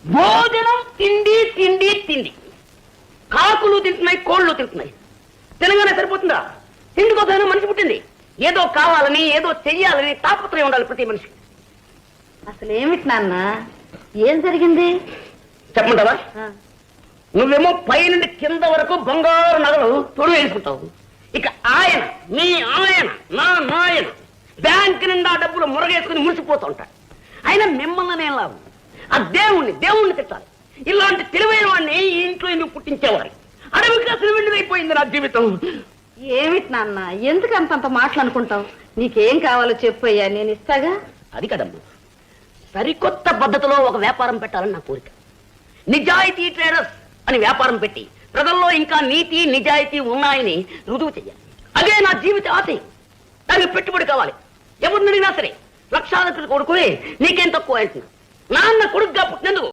భోజనం తిండి తిండి తిండి. కాకులు తింటున్నాయి, కోళ్ళు తింటున్నాయి. తెలంగాణ సరిపోతుందా? తిండి కోసమైనా మనిషి పుట్టింది. ఏదో కావాలని, ఏదో చెయ్యాలని తాపత్రయం ఉండాలి ప్రతి మనిషికి. అసలు ఏమిటి నాన్న, ఏం జరిగింది చెప్పమంటావా? నువ్వేమో పై నుండి కింద వరకు బంగారు నగలు తొడు వేసుకుంటావు. ఇక ఆయన, మీ ఆయన, నా నాయన బ్యాంక్ నిండా డబ్బులు మురగేసుకుని మురిసిపోతూ ఉంటాడు. ఆయన మిమ్మల్ని ఏం లాభం? ఆ దేవుణ్ణి తిట్టాలి. ఇలాంటి తెలివైన వాడిని ఈ ఇంట్లో ఎందుకు పుట్టించేవారు? అడవికి అసలు వెళ్ళిపోయింది నా జీవితం. ఏమిటి నాన్న, ఎందుకు అంతంత మాటలు అనుకుంటావు? నీకేం కావాలో చెప్పయ్యా, నేను ఇస్తాగా. అది కదమ్మా, సరికొత్త పద్ధతిలో ఒక వ్యాపారం పెట్టాలని నా కోరిక. నిజాయితీ ట్రేడర్స్ అని వ్యాపారం పెట్టి ప్రజల్లో ఇంకా నీతి నిజాయితీ ఉన్నాయని రుజువు చెయ్యాలి. అదే నా జీవిత ఆశయం. దానికి పెట్టుబడి కావాలి. ఎవరిని అడిగినా సరే లక్షాధిపతి కొడుకుని నీకేం తక్కువ అంటున్నా. నాన్న కొడుకుగా పుట్టినందుకు